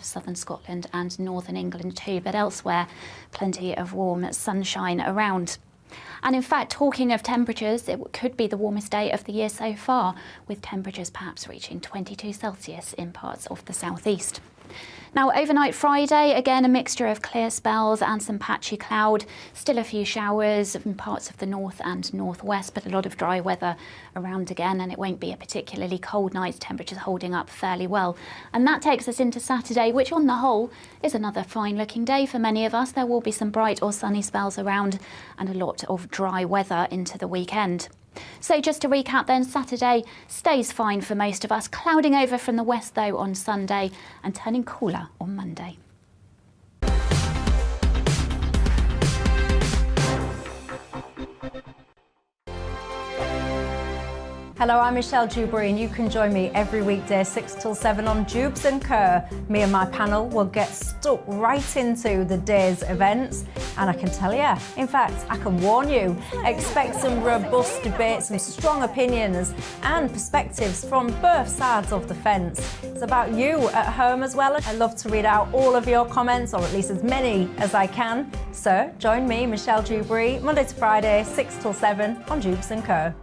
southern Scotland and northern England too, but elsewhere plenty of warm sunshine around. And in fact, talking of temperatures, it could be the warmest day of the year so far, with temperatures perhaps reaching 22 Celsius in parts of the southeast. Now, overnight Friday, again, a mixture of clear spells and some patchy cloud. Still a few showers in parts of the north and northwest, but a lot of dry weather around again, and it won't be a particularly cold night. Temperatures holding up fairly well. And that takes us into Saturday, which on the whole is another fine-looking day for many of us. There will be some bright or sunny spells around and a lot of dry weather into the weekend. So just to recap then, Saturday stays fine for most of us, clouding over from the west though on Sunday and turning cooler on Monday. Hello, I'm Michelle Dewberry and you can join me every weekday 6 till 7 on Dewbs and Co. Me and my panel will get stuck right into the day's events, and I can tell you, in fact, I can warn you, expect some robust debates, some strong opinions and perspectives from both sides of the fence. It's about you at home as well. I love to read out all of your comments, or at least as many as I can. So join me, Michelle Dewberry, Monday to Friday, 6 till 7 on Dewbs and Co.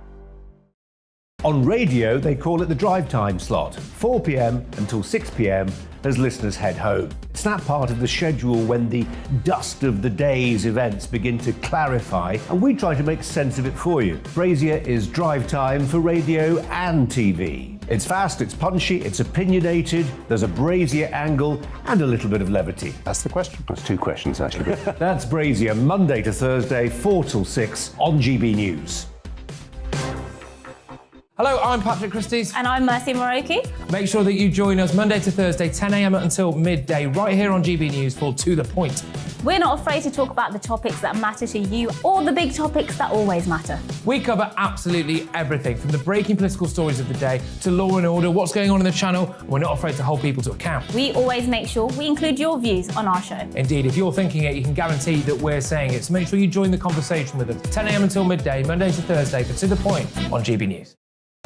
On radio, they call it the drive time slot, 4 p.m. until 6 p.m. as listeners head home. It's that part of the schedule when the dust of the day's events begin to clarify, and we try to make sense of it for you. Brazier is drive time for radio and TV. It's fast, it's punchy, it's opinionated, there's a Brazier angle and a little bit of levity. That's the question. That's two questions, actually. That's Brazier, Monday to Thursday, 4 till 6 on GB News. Hello, I'm Patrick Christie's. And I'm Mercy Moroki. Make sure that you join us Monday to Thursday, 10 a.m. until midday, right here on GB News for To The Point. We're not afraid to talk about the topics that matter to you or the big topics that always matter. We cover absolutely everything, from the breaking political stories of the day to law and order, what's going on in the channel. We're not afraid to hold people to account. We always make sure we include your views on our show. Indeed, if you're thinking it, you can guarantee that we're saying it. So make sure you join the conversation with us, 10 a.m. until midday, Monday to Thursday for To The Point on GB News.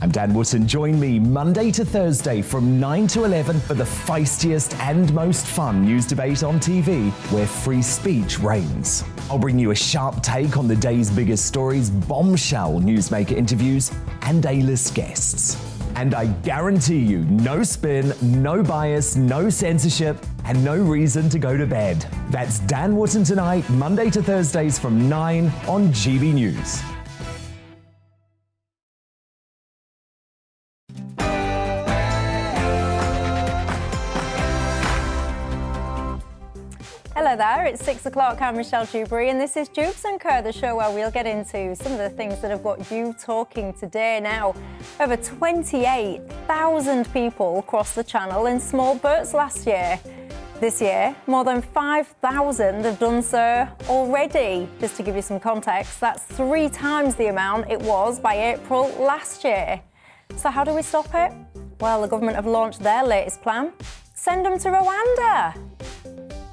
I'm Dan Wootton. Join me Monday to Thursday from 9 to 11 for the feistiest and most fun news debate on TV, where free speech reigns. I'll bring you a sharp take on the day's biggest stories, bombshell newsmaker interviews, and A-list guests. And I guarantee you, no spin, no bias, no censorship, and no reason to go to bed. That's Dan Wootton tonight, Monday to Thursdays from 9 on GB News. Hello there, it's 6 o'clock, I'm Michelle Dewberry and this is Dewbs & Co, the show where we'll get into some of the things that have got you talking today. Now, over 28,000 people crossed the channel in small boats last year. This year, more than 5,000 have done so already. Just to give you some context, that's 3 times the amount it was by April last year. So how do we stop it? Well, the government have launched their latest plan. Send them to Rwanda.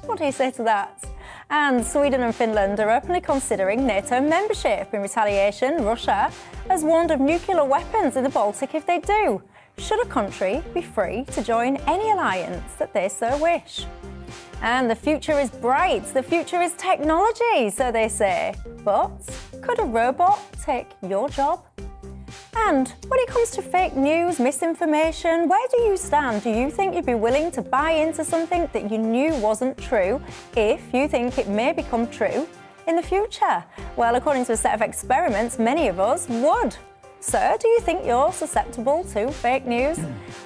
What do you say to that? And Sweden and Finland are openly considering NATO membership. In retaliation, Russia has warned of nuclear weapons in the Baltic if they do. Should a country be free to join any alliance that they so wish? And the future is bright. The future is technology, so they say. But could a robot take your job? And when it comes to fake news, misinformation, where do you stand? Do you think you'd be willing to buy into something that you knew wasn't true if you think it may become true in the future? Well, according to a set of experiments, many of us would. So, do you think you're susceptible to fake news?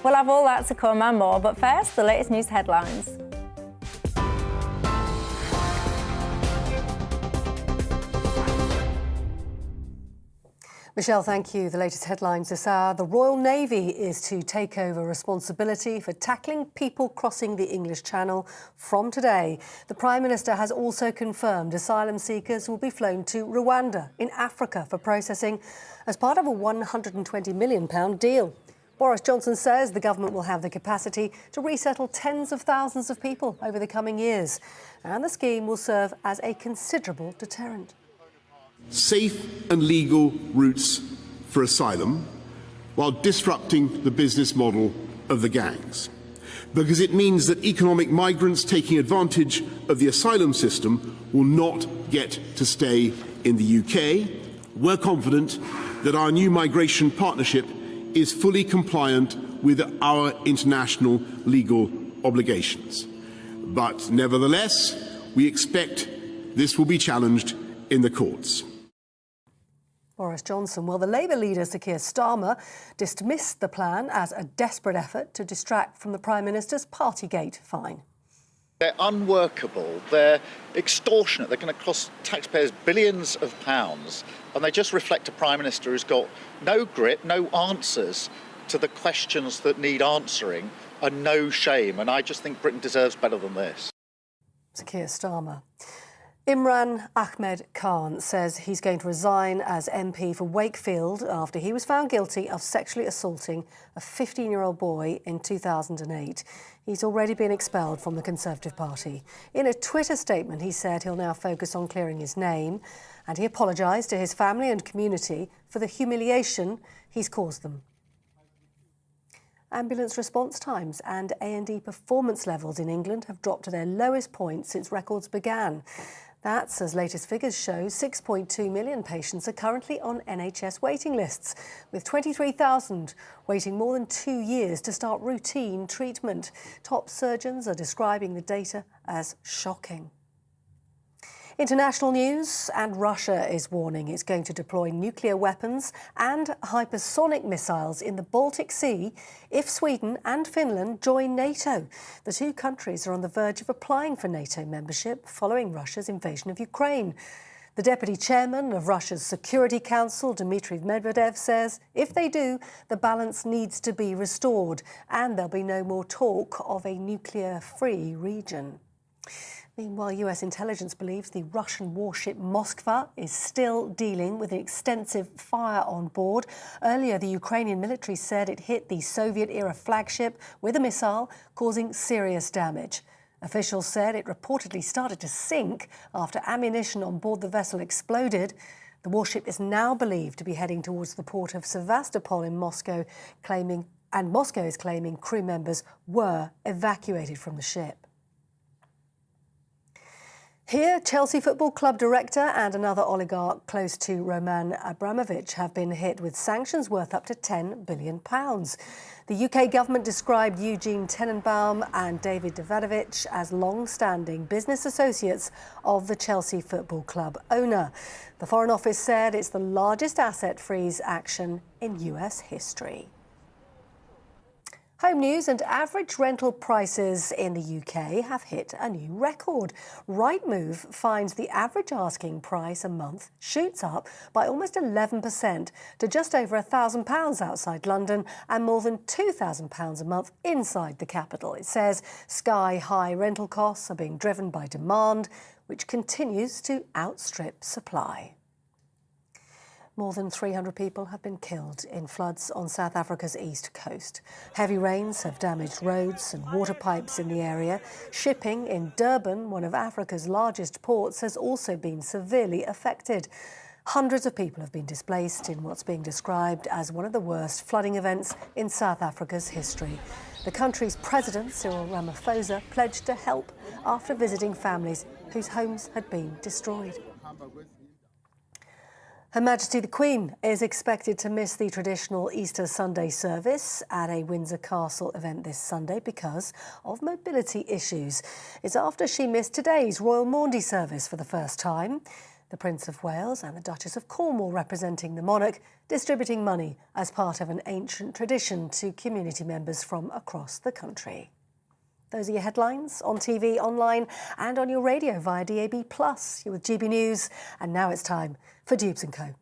We'll have all that to come and more, but first, the latest news headlines. Michelle, thank you. The latest headlines this hour. The Royal Navy is to take over responsibility for tackling people crossing the English Channel from today. The Prime Minister has also confirmed asylum seekers will be flown to Rwanda in Africa for processing as part of a £120 million deal. Boris Johnson says the government will have the capacity to resettle tens of thousands of people over the coming years, and the scheme will serve as a considerable deterrent. Safe and legal routes for asylum while disrupting the business model of the gangs. because it means that economic migrants taking advantage of the asylum system will not get to stay in the UK. We're confident that our new migration partnership is fully compliant with our international legal obligations. But nevertheless, we expect this will be challenged in the courts. Boris Johnson. Well, the Labour leader, Sir Keir Starmer, dismissed the plan as a desperate effort to distract from the Prime Minister's Partygate fine. They're unworkable, they're extortionate, they're going to cost taxpayers billions of pounds, and they just reflect a Prime Minister who's got no grit, no answers to the questions that need answering, and no shame. And I just think Britain deserves better than this. Sir Keir Starmer. Imran Ahmed Khan says he's going to resign as MP for Wakefield after he was found guilty of sexually assaulting a 15-year-old boy in 2008. He's already been expelled from the Conservative Party. In a Twitter statement, he said he'll now focus on clearing his name, and he apologised to his family and community for the humiliation he's caused them. Ambulance response times and A&E performance levels in England have dropped to their lowest point since records began. That's as latest figures show 6.2 million patients are currently on NHS waiting lists, with 23,000 waiting more than 2 years to start routine treatment. Top surgeons are describing the data as shocking. International news, and Russia is warning it's going to deploy nuclear weapons and hypersonic missiles in the Baltic Sea if Sweden and Finland join NATO. The two countries are on the verge of applying for NATO membership following Russia's invasion of Ukraine. The deputy chairman of Russia's Security Council, Dmitry Medvedev, says if they do, the balance needs to be restored and there'll be no more talk of a nuclear-free region. Meanwhile, US intelligence believes the Russian warship Moskva is still dealing with an extensive fire on board. Earlier, the Ukrainian military said it hit the Soviet-era flagship with a missile, causing serious damage. Officials said it reportedly started to sink after ammunition on board the vessel exploded. The warship is now believed to be heading towards the port of Sevastopol in Moscow, Moscow is claiming crew members were evacuated from the ship. Here, Chelsea Football Club director and another oligarch close to Roman Abramovich have been hit with sanctions worth up to £10 billion. The UK government described Eugene Tenenbaum and David Davidovich as long-standing business associates of the Chelsea Football Club owner. The Foreign Office said it's the largest asset freeze action in US history. Home news, and average rental prices in the UK have hit a new record. Rightmove finds the average asking price a month shoots up by almost 11% to just over £1,000 outside London and more than £2,000 a month inside the capital. It says sky-high rental costs are being driven by demand, which continues to outstrip supply. More than 300 people have been killed in floods on South Africa's east coast. Heavy rains have damaged roads and water pipes in the area. Shipping in Durban, one of Africa's largest ports, has also been severely affected. Hundreds of people have been displaced in what's being described as one of the worst flooding events in South Africa's history. The country's president, Cyril Ramaphosa, pledged to help after visiting families whose homes had been destroyed. Her Majesty the Queen is expected to miss the traditional Easter Sunday service at a Windsor Castle event this Sunday because of mobility issues. It's after she missed today's Royal Maundy service for the first time. The Prince of Wales and the Duchess of Cornwall, representing the monarch, distributing money as part of an ancient tradition to community members from across the country. Those are your headlines on TV, online and on your radio via DAB+. You're with GB News, and now it's time for Dewbs & Co.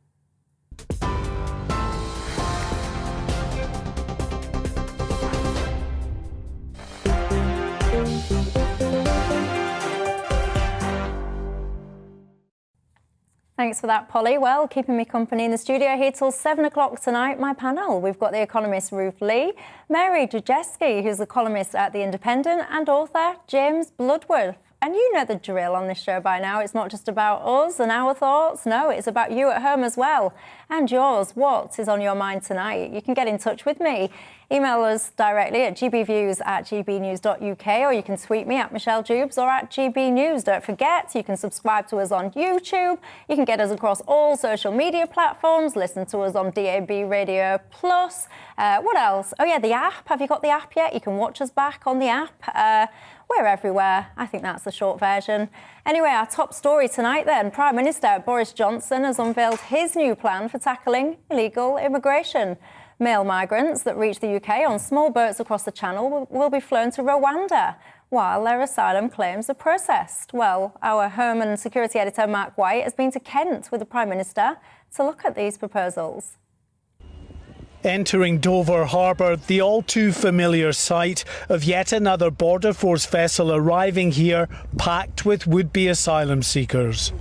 Thanks for that, Polly. Well, keeping me company in the studio here till 7 o'clock tonight, my panel. We've got the economist Ruth Lee, Mary Drzeski, who's a columnist at The Independent, and author James Bloodworth. And you know the drill on this show by now. It's not just about us and our thoughts. No, it's about you at home as well. And yours. What is on your mind tonight? You can get in touch with me. Email us directly at gbviews@gbnews.uk, or you can tweet me at Michelle Dewbs or at GBNews. Don't forget, you can subscribe to us on YouTube. You can get us across all social media platforms, listen to us on DAB Radio Plus. What else? Oh, yeah, the app. Have you got the app yet? You can watch us back on the app. We're everywhere. I think that's the short version. Anyway, our top story tonight then. Prime Minister Boris Johnson has unveiled his new plan for tackling illegal immigration. Male migrants that reach the UK on small boats across the Channel will be flown to Rwanda while their asylum claims are processed. Well, our Home and Security Editor Mark White has been to Kent with the Prime Minister to look at these proposals. Entering Dover Harbour, the all too familiar sight of yet another Border Force vessel arriving here packed with would-be asylum seekers.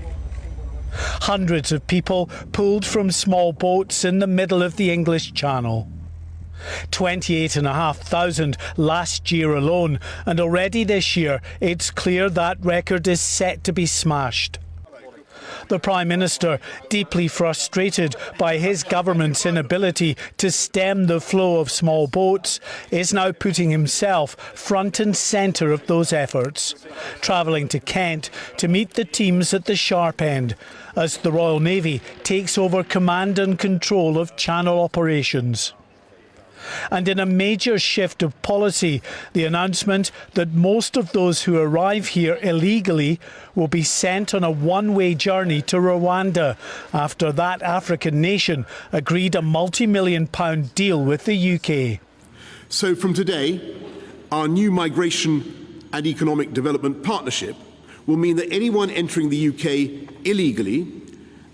Hundreds of people pulled from small boats in the middle of the English Channel. 28,500 last year alone, and already this year it's clear that record is set to be smashed. The Prime Minister, deeply frustrated by his government's inability to stem the flow of small boats, is now putting himself front and centre of those efforts, travelling to Kent to meet the teams at the sharp end as the Royal Navy takes over command and control of Channel operations. And in a major shift of policy, the announcement that most of those who arrive here illegally will be sent on a one-way journey to Rwanda after that African nation agreed a multi-million-pound deal with the UK. So from today, our new migration and economic development partnership will mean that anyone entering the UK illegally,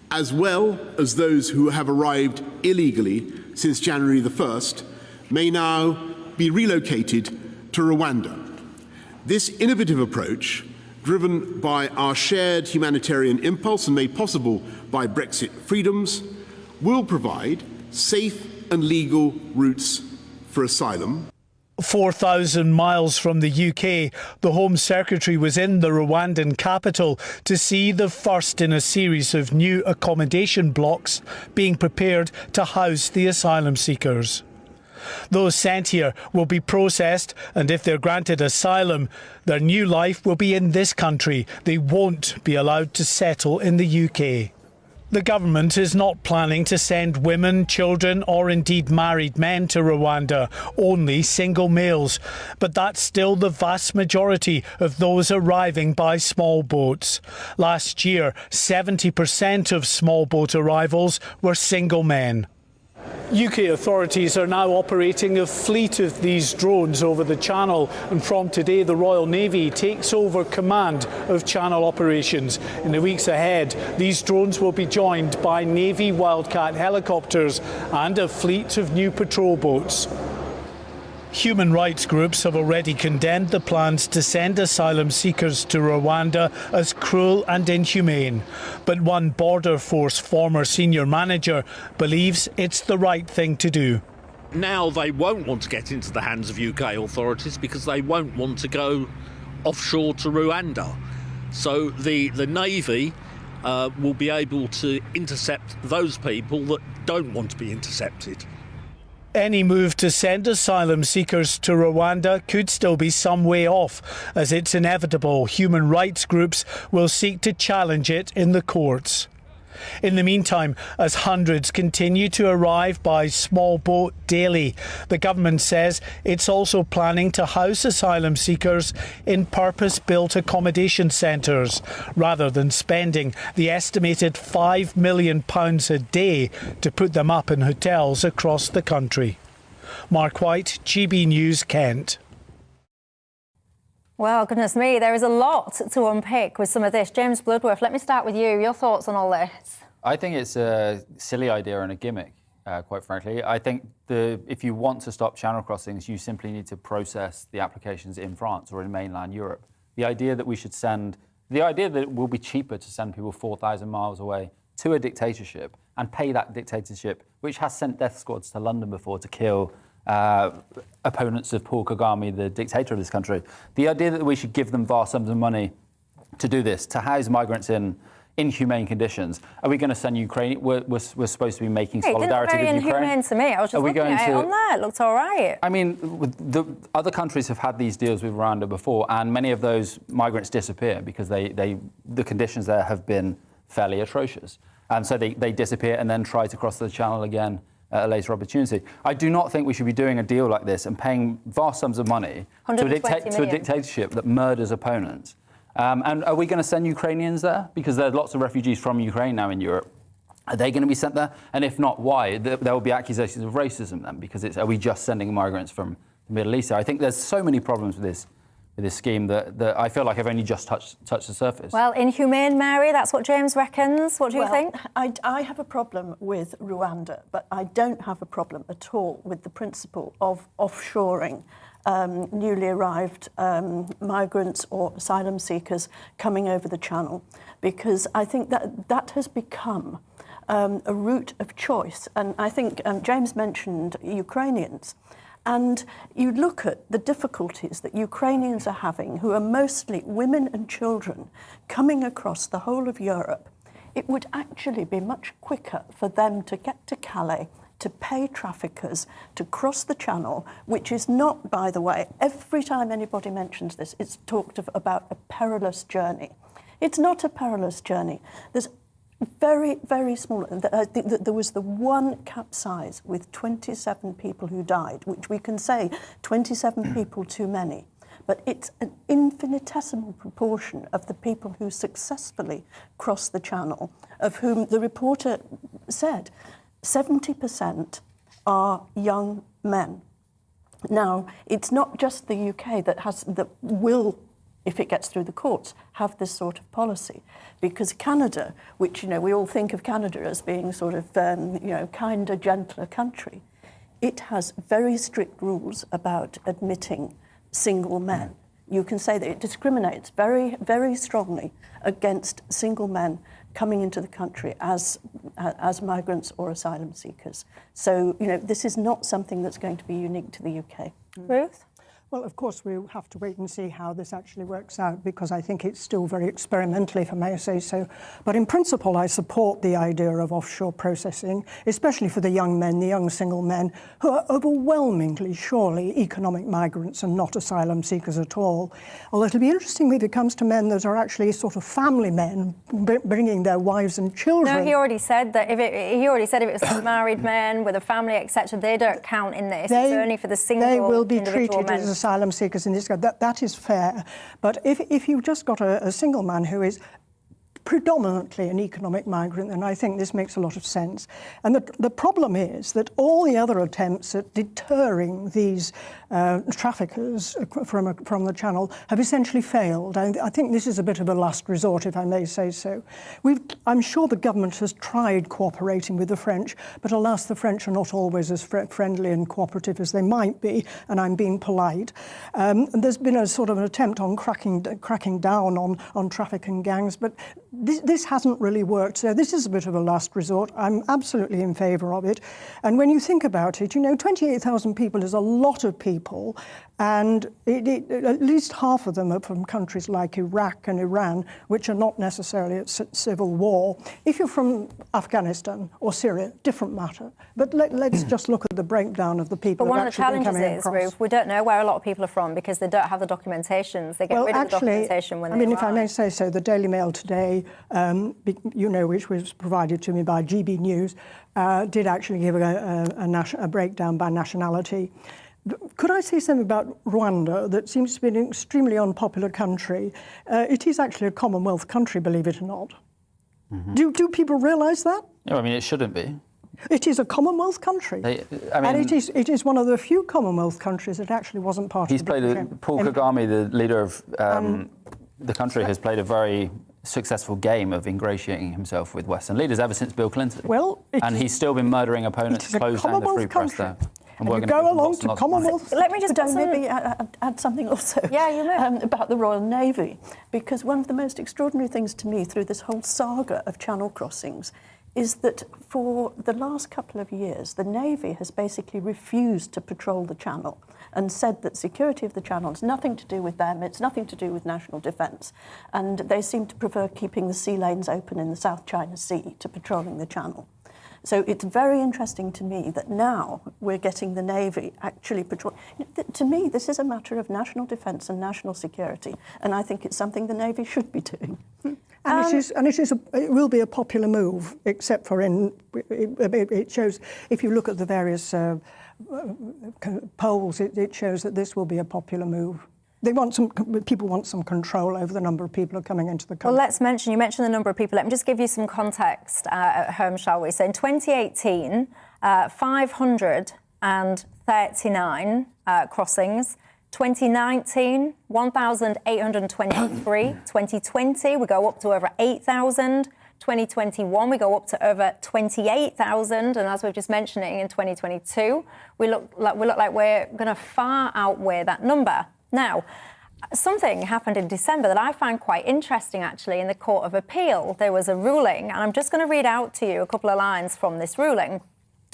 as well as those who have arrived illegally since January the 1st, may now be relocated to Rwanda. This innovative approach, driven by our shared humanitarian impulse and made possible by Brexit freedoms, will provide safe and legal routes for asylum. 4,000 miles from the UK, the Home Secretary was in the Rwandan capital to see the first in a series of new accommodation blocks being prepared to house the asylum seekers. Those sent here will be processed, and if they're granted asylum, their new life will be in this country. They won't be allowed to settle in the UK. The government is not planning to send women, children or indeed married men to Rwanda, only single males. But that's still the vast majority of those arriving by small boats. Last year, 70% of small boat arrivals were single men. UK authorities are now operating a fleet of these drones over the Channel, and from today the Royal Navy takes over command of Channel operations. In the weeks ahead, these drones will be joined by Navy Wildcat helicopters and a fleet of new patrol boats. Human rights groups have already condemned the plans to send asylum seekers to Rwanda as cruel and inhumane. But one Border Force former senior manager believes it's the right thing to do. Now they won't want to get into the hands of UK authorities because they won't want to go offshore to Rwanda. So the Navy will be able to intercept those people that don't want to be intercepted. Any move to send asylum seekers to Rwanda could still be some way off, as it's inevitable human rights groups will seek to challenge it in the courts. In the meantime, as hundreds continue to arrive by small boat daily, the government says it's also planning to house asylum seekers in purpose-built accommodation centres, rather than spending the estimated £5 million a day to put them up in hotels across the country. Mark White, GB News, Kent. Well, goodness me, there is a lot to unpick with some of this. James Bloodworth, let me start with you. Your thoughts on all this? I think it's a silly idea and a gimmick, quite frankly. I think if you want to stop channel crossings, you simply need to process the applications in France or in mainland Europe. The idea that it will be cheaper to send people 4,000 miles away to a dictatorship and pay that dictatorship, which has sent death squads to London before to kill opponents of Paul Kagame, the dictator of this country. The idea that we should give them vast sums of money to do this, to house migrants in inhumane conditions. Are we going to send Ukraine? We're supposed to be making solidarity with Ukraine. It Ukraine. inhumane to me. I was just looking at it on there. It looked all right. I mean, the other countries have had these deals with Rwanda before, and many of those migrants disappear because the conditions there have been fairly atrocious. And so they disappear and then try to cross the channel again at a later opportunity. I do not think we should be doing a deal like this and paying vast sums of money to a dictatorship that murders opponents. And are we going to send Ukrainians there? Because there's lots of refugees from Ukraine now in Europe. Are they going to be sent there? And if not, why? There will be accusations of racism then, because are we just sending migrants from the Middle East? I think there's so many problems with this scheme that I feel like I've only just touched the surface. Well, inhumane, Mary, that's what James reckons. What do you think? I have a problem with Rwanda, but I don't have a problem at all with the principle of offshoring newly arrived migrants or asylum seekers coming over the channel, because I think that has become a route of choice. And I think James mentioned Ukrainians. And you look at the difficulties that Ukrainians are having, who are mostly women and children, coming across the whole of Europe. It would actually be much quicker for them to get to Calais, to pay traffickers, to cross the channel, which is not, by the way, every time anybody mentions this, it's talked about a perilous journey. It's not a perilous journey. There's very, very small. I think that there was the one capsize with 27 people who died, which we can say 27 people too many. But it's an infinitesimal proportion of the people who successfully crossed the channel, of whom the reporter said 70% are young men. Now, it's not just the UK that will, if it gets through the courts, have this sort of policy. Because Canada, which, we all think of Canada as being sort of, kinder, gentler country, it has very strict rules about admitting single men. You can say that it discriminates very, very strongly against single men coming into the country as migrants or asylum seekers. So, this is not something that's going to be unique to the UK. Ruth? Well, of course, we'll have to wait and see how this actually works out, because I think it's still very experimental, if I may say so. But in principle, I support the idea of offshore processing, especially for the young men, the young single men, who are overwhelmingly, surely, economic migrants and not asylum seekers at all. Although it'll be interesting if it comes to men that are actually sort of family men, bringing their wives and children. No, he already said that if it was for married men with a family, etc., they don't count in this. It's only for the single They will be individual treated men. as asylum seekers in this case. That is fair. But if you've just got a single man who is predominantly an economic migrant, then I think this makes a lot of sense. And the problem is that all the other attempts at deterring these traffickers from the channel have essentially failed. I think this is a bit of a last resort, if I may say so. I'm sure the government has tried cooperating with the French, but alas, the French are not always as friendly and cooperative as they might be, and I'm being polite. And there's been a sort of an attempt on cracking down on trafficking gangs, but this hasn't really worked. So this is a bit of a last resort. I'm absolutely in favour of it. And when you think about it, 28,000 people is a lot of people, and at least half of them are from countries like Iraq and Iran, which are not necessarily at civil war. If you're from Afghanistan or Syria, different matter. But let's just look at the breakdown of the people. But one of the challenges is, Ruth, we don't know where a lot of people are from because they don't have the documentations. They get rid of the documentation when they arrive. If I may say so, the Daily Mail today, which was provided to me by GBNews, did actually give a breakdown by nationality. Could I say something about Rwanda that seems to be an extremely unpopular country? It is actually a Commonwealth country, believe it or not. Mm-hmm. Do people realise that? No, I mean, it shouldn't be. It is a Commonwealth country. And it is one of the few Commonwealth countries that actually wasn't part of the Paul Kagame, the leader of the country, has played a very successful game of ingratiating himself with Western leaders ever since Bill Clinton. And he's still been murdering opponents, closed down the free press there. And you go along to Commonwealth. Let me just maybe add something also. Yeah, you may. About the Royal Navy, because one of the most extraordinary things to me through this whole saga of channel crossings is that for the last couple of years, the Navy has basically refused to patrol the channel. and said that security of the channel has nothing to do with them, it's nothing to do with national defence. And they seem to prefer keeping the sea lanes open in the South China Sea to patrolling the channel. So it's very interesting to me that now we're getting the Navy actually patrol. To me, this is a matter of national defence and national security, and I think it's something the Navy should be doing. And it will be a popular move, except for it shows, if you look at the various polls, it shows that this will be a popular move. People want some control over the number of people who are coming into the country. Well, you mentioned the number of people. Let me just give you some context at home, shall we? So in 2018, 539 crossings. 2019, 1,823. 2020, we go up to over 8,000. 2021, we go up to over 28,000. And as we were just mentioning, in 2022, we look like we're going to far outweigh that number. Now, something happened in December that I find quite interesting, actually, in the Court of Appeal. There was a ruling, and I'm just going to read out to you a couple of lines from this ruling,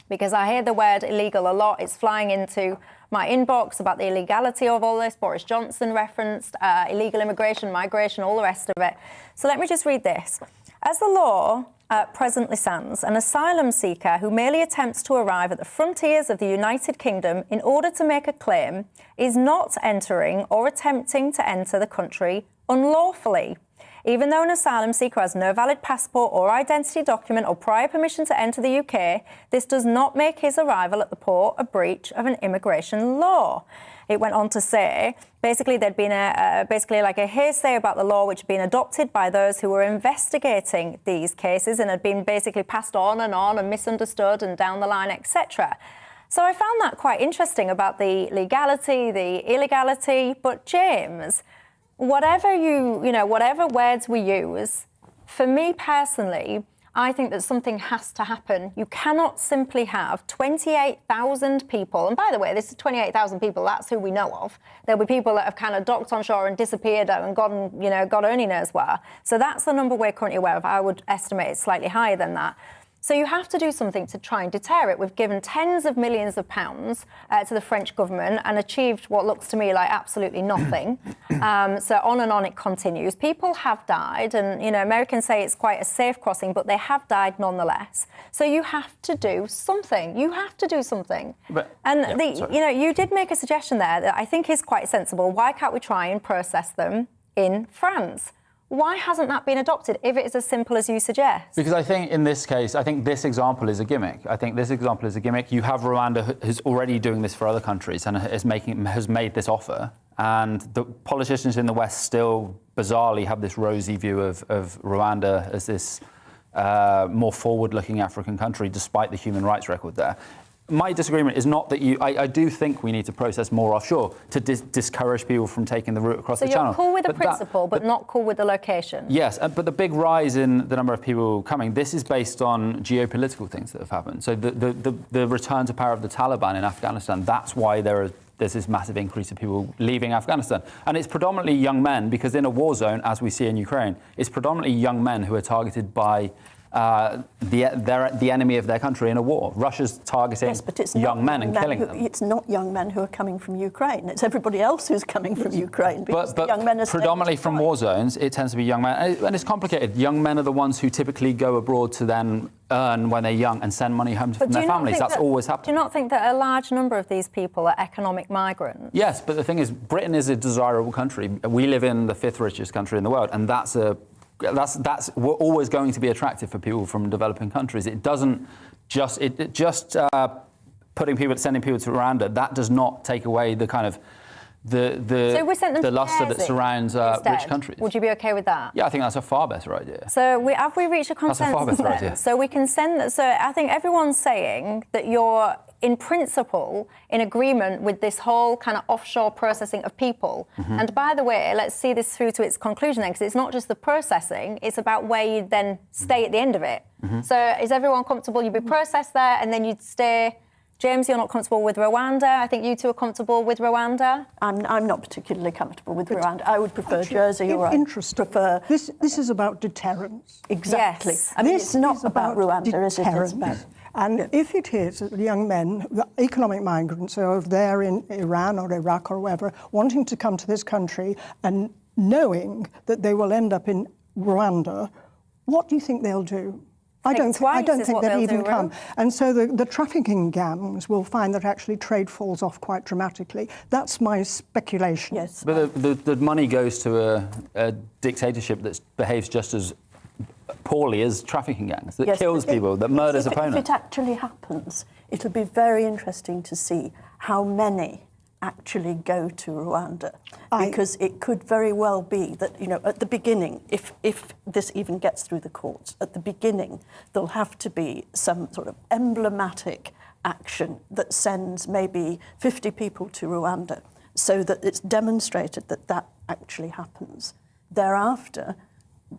because I hear the word illegal a lot. It's flying into my inbox about the illegality of all this. Boris Johnson referenced illegal immigration, migration, all the rest of it. So let me just read this. As the law presently stands, an asylum seeker who merely attempts to arrive at the frontiers of the United Kingdom in order to make a claim is not entering or attempting to enter the country unlawfully. Even though an asylum seeker has no valid passport or identity document or prior permission to enter the UK, this does not make his arrival at the port a breach of an immigration law. It went on to say, basically, there'd been a hearsay about the law which had been adopted by those who were investigating these cases and had been basically passed on and misunderstood and down the line, etc. So I found that quite interesting about the legality, the illegality. But James, whatever whatever words we use, for me personally, I think that something has to happen. You cannot simply have 28,000 people. And by the way, this is 28,000 people. That's who we know of. There'll be people that have kind of docked on shore and disappeared and gone, God only knows where. So that's the number we're currently aware of. I would estimate it's slightly higher than that. So you have to do something to try and deter it. We've given tens of millions of pounds to the French government and achieved what looks to me like absolutely nothing. So on and on it continues. People have died, and Americans say it's quite a safe crossing, but they have died nonetheless. So you have to do something. You have to do something. You did make a suggestion there that I think is quite sensible. Why can't we try and process them in France? Why hasn't that been adopted if it is as simple as you suggest? Because I think in this case, this example is a gimmick. You have Rwanda who's already doing this for other countries and has made this offer. And the politicians in the West still bizarrely have this rosy view of Rwanda as this more forward-looking African country, despite the human rights record there. My disagreement is not that I do think we need to process more offshore to discourage people from taking the route across the channel. So you're cool with the principle, but not cool with the location? Yes, but the big rise in the number of people coming, this is based on geopolitical things that have happened. So the return to power of the Taliban in Afghanistan, that's why there's this massive increase of people leaving Afghanistan. And it's predominantly young men, because in a war zone, as we see in Ukraine, it's predominantly young men who are targeted by the enemy of their country in a war. Russia's targeting young men and killing them. It's not young men who are coming from Ukraine. It's everybody else who's coming from Ukraine. But young men are predominantly from war zones, it tends to be young men. And it's complicated. Young men are the ones who typically go abroad to then earn when they're young and send money home from their families. That's always happened. Do you not think that a large number of these people are economic migrants? Yes, but the thing is, Britain is a desirable country. We live in the 5th richest country in the world, and that's we're always going to be attractive for people from developing countries. It doesn't sending people to Rwanda, that does not take away the kind of the luster that surrounds rich countries. Would you be okay with that? Yeah, I think that's a far better idea. So have we reached a consensus? That's a far better idea. So we can send. So I think everyone's saying that you're, in principle, in agreement with this whole kind of offshore processing of people. Mm-hmm. And by the way, let's see this through to its conclusion then, because it's not just the processing, it's about where you then stay at the end of it. Mm-hmm. So is everyone comfortable you'd be processed there and then you'd stay? James, you're not comfortable with Rwanda. I think you two are comfortable with Rwanda. I'm not particularly comfortable with Rwanda. I would prefer Jersey, or interesting. This is about deterrence. Exactly. Yes. I mean, it's not about Rwanda, is it? It's about And if it is that the young men, the economic migrants, are there in Iran or Iraq or wherever, wanting to come to this country and knowing that they will end up in Rwanda, what do you think they'll do? I don't think they'll even come. And so the trafficking gangs will find that actually trade falls off quite dramatically. That's my speculation. Yes. But the money goes to a dictatorship that behaves just as poorly as trafficking gangs, that kills people, that murders opponents. If it actually happens, it'll be very interesting to see how many actually go to Rwanda, because it could very well be that, you know, at the beginning, if this even gets through the courts, at the beginning there'll have to be some sort of emblematic action that sends maybe 50 people to Rwanda so that it's demonstrated that that actually happens. Thereafter,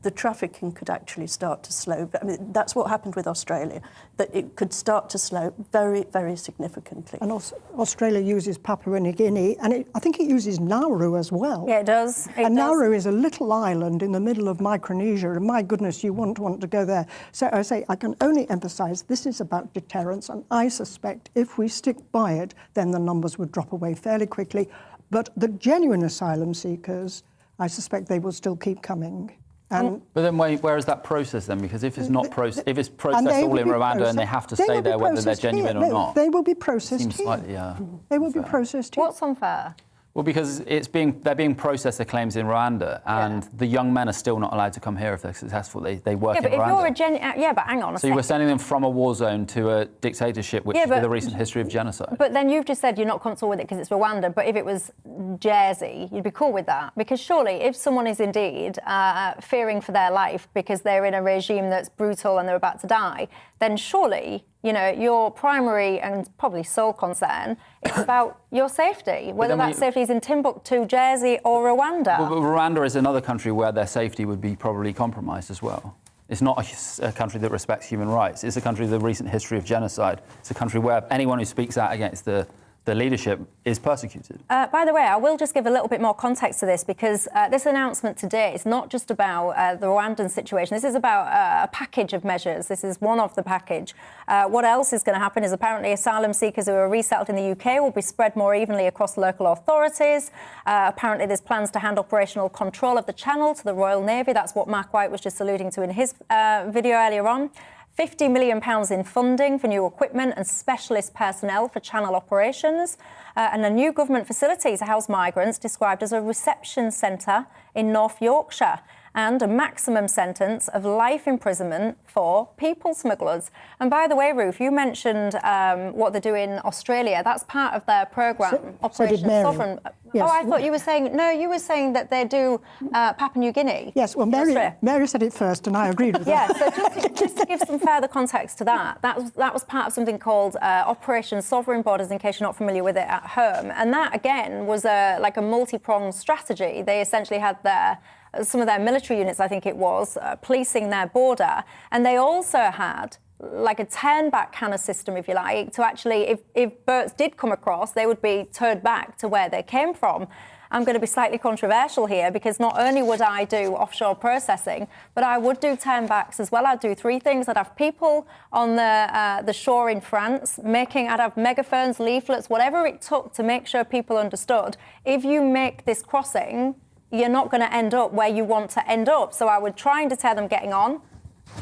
the trafficking could actually start to slow. I mean, that's what happened with Australia, that it could start to slow very, very significantly. And also, Australia uses Papua New Guinea, and I think it uses Nauru as well. Yeah, it does. Nauru is a little island in the middle of Micronesia, and my goodness, you won't want to go there. So I say, I can only emphasise this is about deterrence, and I suspect if we stick by it, then the numbers would drop away fairly quickly. But the genuine asylum seekers, I suspect they will still keep coming. But then where is that process then? Because if it's not processed all in Rwanda and they have to stay there whether they're genuine or not. They will be processed seems here. Slightly, they will be processed here. What's unfair? Well, because they're being processed, their claims in Rwanda, and the young men are still not allowed to come here if they're successful. They work in Rwanda. But hang on a So you were sending them from a war zone to a dictatorship, which with a recent history of genocide. But then you've just said you're not comfortable with it because it's Rwanda, but if it was Jersey, you'd be cool with that. Because surely if someone is indeed fearing for their life because they're in a regime that's brutal and they're about to die, then surely, you know, your primary and probably sole concern is about your safety, whether that safety is in Timbuktu, Jersey or Rwanda. Well, but Rwanda is another country where their safety would be probably compromised as well. It's not a country that respects human rights. It's a country with a recent history of genocide. It's a country where anyone who speaks out against the leadership is persecuted. By the way, I will just give a little bit more context to this because this announcement today is not just about the Rwandan situation. This is about a package of measures. This is one of the package. What else is going to happen is apparently asylum seekers who are resettled in the UK will be spread more evenly across local authorities. Apparently there's plans to hand operational control of the channel to the Royal Navy. That's what Mark White was just alluding to in his video earlier on. £50 million in funding for new equipment and specialist personnel for channel operations, and a new government facility to house migrants described as a reception centre in North Yorkshire, and a maximum sentence of life imprisonment for people smugglers. And by the way, Ruth, you mentioned what they do in Australia. That's part of their programme, Operation Sovereign. Yes. Oh, I thought you were saying, no, you were saying that they do Papua New Guinea. Yes, well, Mary said it first, and I agreed with that. Yeah, so just to give some further context to that was part of something called Operation Sovereign Borders, in case you're not familiar with it at home. And that, again, was like a multi-pronged strategy. They essentially had some of their military units, I think it was, policing their border. And they also had like a turn-back kind of system, if you like, to actually, if boats did come across, they would be turned back to where they came from. I'm going to be slightly controversial here because not only would I do offshore processing, but I would do turn-backs as well. I'd do three things. I'd have people on the shore in France I'd have megaphones, leaflets, whatever it took to make sure people understood. If you make this crossing, you're not going to end up where you want to end up. So I would try and deter them getting on.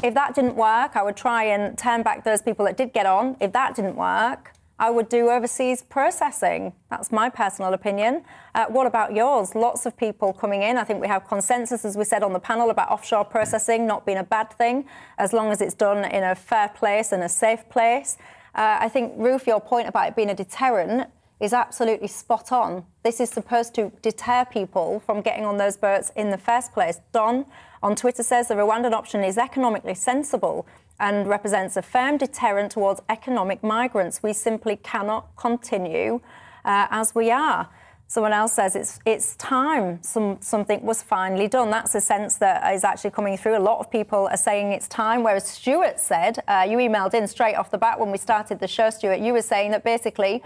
If that didn't work, I would try and turn back those people that did get on. If that didn't work, I would do overseas processing. That's my personal opinion. What about yours? Lots of people coming in. I think we have consensus, as we said on the panel, about offshore processing not being a bad thing, as long as it's done in a fair place and a safe place. I think, Ruth, your point about it being a deterrent is absolutely spot on. This is supposed to deter people from getting on those boats in the first place. Don on Twitter says the Rwandan option is economically sensible and represents a firm deterrent towards economic migrants. We simply cannot continue as we are. Someone else says it's time something was finally done. That's a sense that is actually coming through. A lot of people are saying it's time, whereas Stuart said, you emailed in straight off the bat when we started the show, Stuart, you were saying that basically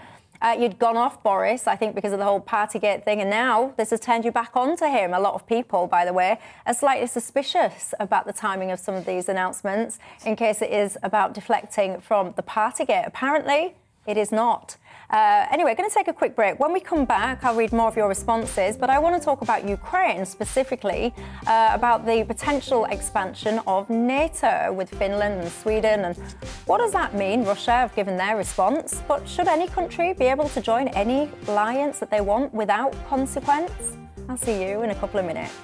You'd gone off Boris, I think, because of the whole Partygate thing, and now this has turned you back onto him. A lot of people, by the way, are slightly suspicious about the timing of some of these announcements in case it is about deflecting from the Partygate. Apparently, it is not. Anyway, going to take a quick break. When we come back, I'll read more of your responses, but I want to talk about Ukraine, specifically about the potential expansion of NATO with Finland and Sweden. And what does that mean? Russia have given their response, but should any country be able to join any alliance that they want without consequence? I'll see you in a couple of minutes.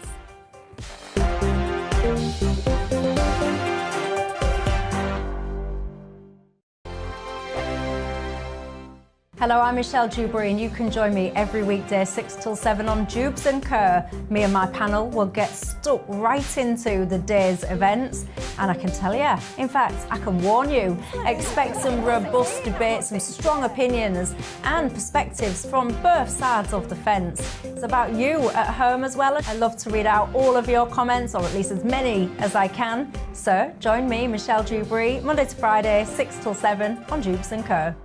Hello, I'm Michelle Dewberry, and you can join me every weekday 6 till 7 on Dewbs and Kerr. Me and my panel will get stuck right into the day's events, and I can tell you, in fact, I can warn you, expect some robust debates, some strong opinions and perspectives from both sides of the fence. It's about you at home as well. I love to read out all of your comments, or at least as many as I can. So join me, Michelle Dewberry, Monday to Friday, 6 till 7 on Dewbs and Kerr.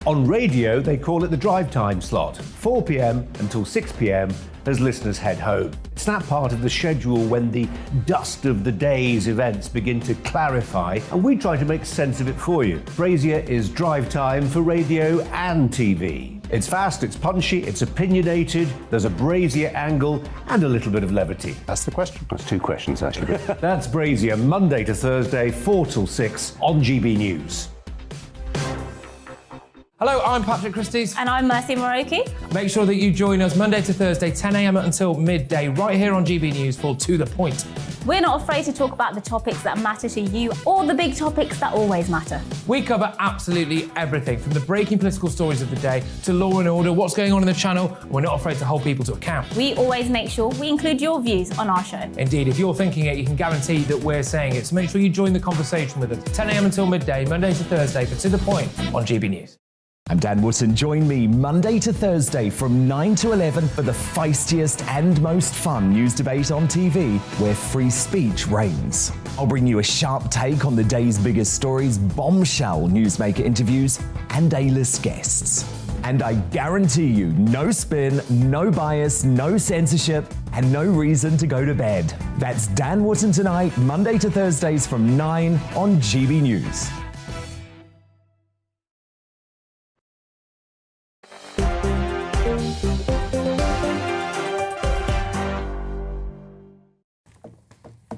On radio, they call it the drive time slot, 4 p.m. until 6 p.m. as listeners head home. It's that part of the schedule when the dust of the day's events begin to clarify, and we try to make sense of it for you. Brazier is drive time for radio and TV. It's fast, it's punchy, it's opinionated, there's a Brazier angle and a little bit of levity. That's the question. That's two questions, actually. That's Brazier, Monday to Thursday, 4 till 6 on GBNews. Hello, I'm Patrick Christie's. And I'm Mercy Moroki. Make sure that you join us Monday to Thursday, 10 a.m. until midday, right here on GB News for To The Point. We're not afraid to talk about the topics that matter to you or the big topics that always matter. We cover absolutely everything, from the breaking political stories of the day to law and order, what's going on in the channel. We're not afraid to hold people to account. We always make sure we include your views on our show. Indeed, if you're thinking it, you can guarantee that we're saying it. So make sure you join the conversation with us, 10 a.m. until midday, Monday to Thursday, for To The Point on GB News. I'm Dan Wootton. Join me Monday to Thursday from 9 to 11 for the feistiest and most fun news debate on TV, where free speech reigns. I'll bring you a sharp take on the day's biggest stories, bombshell newsmaker interviews, and A-list guests. And I guarantee you, no spin, no bias, no censorship, and no reason to go to bed. That's Dan Wootton tonight, Monday to Thursdays from 9 on GB News.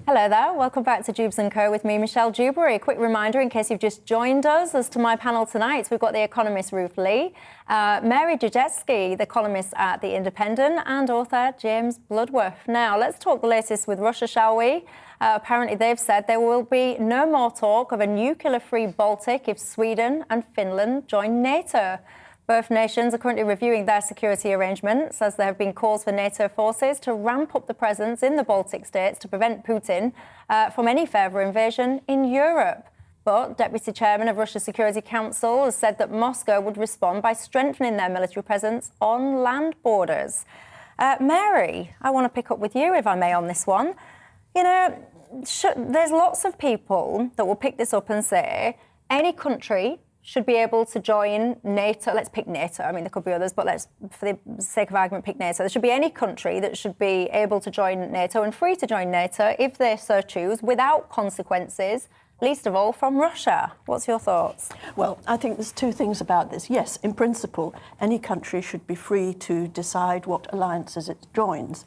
Hello there, welcome back to Dewbs & Co with me, Michelle Dewberry. A quick reminder in case you've just joined us as to my panel tonight. We've got the economist Ruth Lee, Mary Jajewski, the columnist at The Independent, and author James Bloodworth. Now, let's talk the latest with Russia, shall we? Apparently, they've said there will be no more talk of a nuclear-free Baltic if Sweden and Finland join NATO. Both nations are currently reviewing their security arrangements as there have been calls for NATO forces to ramp up the presence in the Baltic states to prevent Putin from any further invasion in Europe. But Deputy Chairman of Russia's Security Council has said that Moscow would respond by strengthening their military presence on land borders. Mary, I want to pick up with you, if I may, on this one. You know, there's lots of people that will pick this up and say any country should be able to join NATO. Let's pick NATO. I mean, there could be others, but let's, for the sake of argument, pick NATO. There should be any country that should be able to join NATO and free to join NATO if they so choose, without consequences, least of all from Russia. What's your thoughts? Well, I think there's two things about this. Yes, in principle, any country should be free to decide what alliances it joins.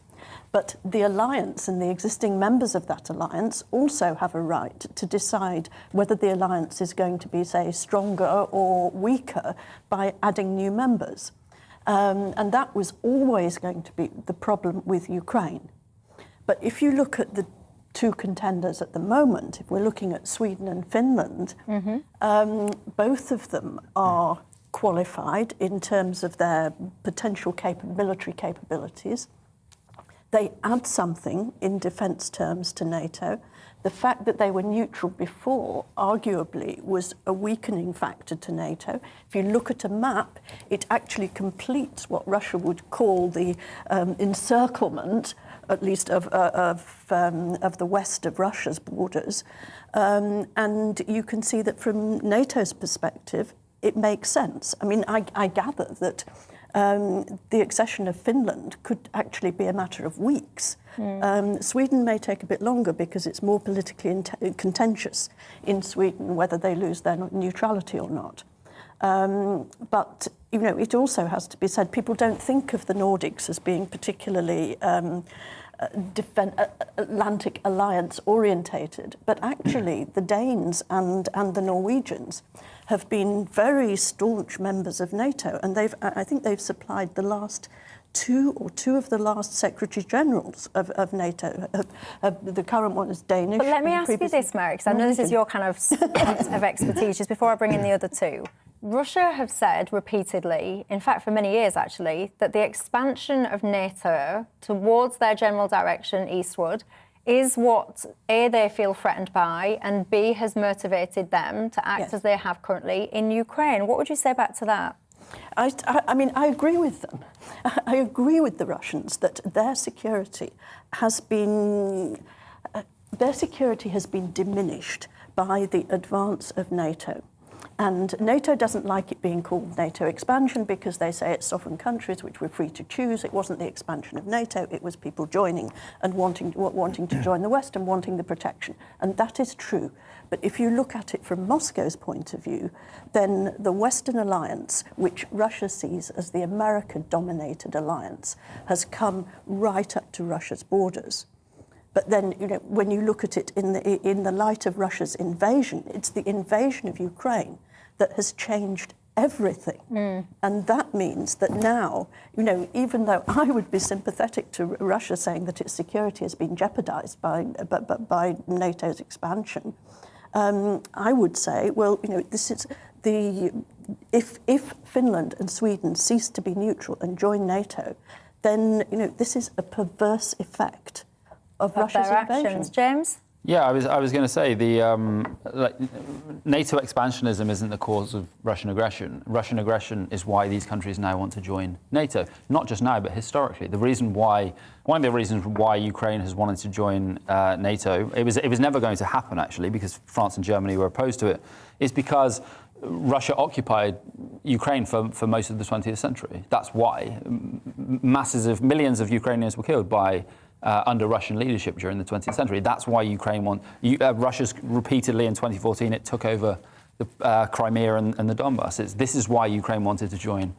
But the alliance and the existing members of that alliance also have a right to decide whether the alliance is going to be, say, stronger or weaker by adding new members. And that was always going to be the problem with Ukraine. But if you look at the two contenders at the moment, if we're looking at Sweden and Finland, both of them are qualified in terms of their potential military capabilities. They add something in defence terms to NATO. The fact that they were neutral before, arguably, was a weakening factor to NATO. If you look at a map, it actually completes what Russia would call the encirclement, at least of the west of Russia's borders. And you can see that from NATO's perspective, it makes sense. I mean, I gather that the accession of Finland could actually be a matter of weeks. Sweden may take a bit longer because it's more politically contentious in Sweden whether they lose their neutrality or not. But, you know, it also has to be said, people don't think of the Nordics as being particularly Atlantic Alliance orientated, but actually the Danes and the Norwegians have been very staunch members of NATO, and I think they've supplied the last two of the last Secretary Generals of NATO. The current one is Danish. But let me ask you this, Mary, because I know this is your kind of expertise, just before I bring in the other two. Russia have said repeatedly, in fact for many years actually, that the expansion of NATO towards their general direction eastward is what A, they feel threatened by, and B, has motivated them to act as they have currently in Ukraine. What would you say back to that? I mean, I agree with them. I agree with the Russians that their security has been diminished by the advance of NATO. And NATO doesn't like it being called NATO expansion because they say it's sovereign countries which were free to choose. It wasn't the expansion of NATO, it was people joining and wanting to join the West and wanting the protection. And that is true. But if you look at it from Moscow's point of view, then the Western alliance, which Russia sees as the America-dominated alliance, has come right up to Russia's borders. But then, you know, when you look at it in the light of Russia's invasion, it's the invasion of Ukraine that has changed everything. And that means that now, you know, even though I would be sympathetic to Russia saying that its security has been jeopardized by NATO's expansion, I would say, well, you know, this is if Finland and Sweden cease to be neutral and join NATO, then, you know, this is a perverse effect of Russia's invasion. Actions. James? Yeah, I was going to say the NATO expansionism isn't the cause of Russian aggression. Russian aggression is why these countries now want to join NATO. Not just now, but historically. One of the reasons why Ukraine has wanted to join NATO, it was never going to happen actually, because France and Germany were opposed to it, is because Russia occupied Ukraine for most of the 20th century. That's why millions of Ukrainians were killed by under Russian leadership during the 20th century. That's why Russia's repeatedly in 2014, it took over the Crimea and the Donbass. This is why Ukraine wanted to join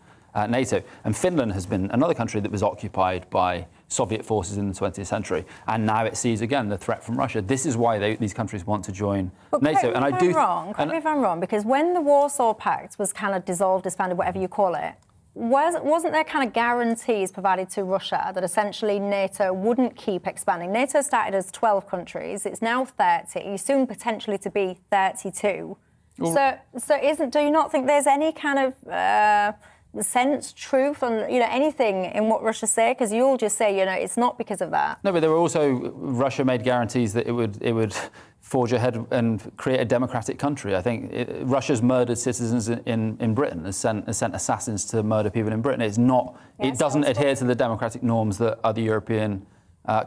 NATO. And Finland has been another country that was occupied by Soviet forces in the 20th century. And now it sees again the threat from Russia. This is why these countries want to join NATO. And correct me if I'm wrong, because when the Warsaw Pact was kind of dissolved, disbanded, whatever you call it, wasn't there kind of guarantees provided to Russia that essentially NATO wouldn't keep expanding? NATO started as 12 countries. It's now 30, soon potentially to be 32. Well, do you not think there's any kind of sense, truth, and anything in what Russia say? Because you'll just say it's not because of that. No, but there were also Russia made guarantees that it would forge ahead and create a democratic country. I think Russia's murdered citizens in Britain, has sent assassins to murder people in Britain. It doesn't adhere to the democratic norms that other European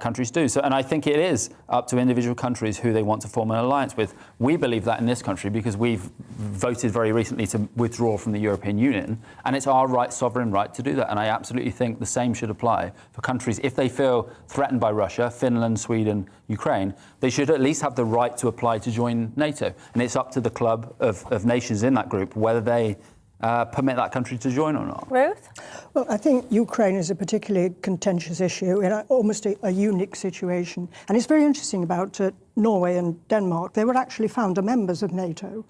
countries do. And I think it is up to individual countries who they want to form an alliance with. We believe that in this country because we've voted very recently to withdraw from the European Union, and it's our sovereign right to do that. And I absolutely think the same should apply for countries. If they feel threatened by Russia, Finland, Sweden, Ukraine, they should at least have the right to apply to join NATO. And it's up to the club of nations in that group whether they permit that country to join or not. Ruth? Well, I think Ukraine is a particularly contentious issue in almost a unique situation. And it's very interesting about Norway and Denmark. They were actually founder members of NATO.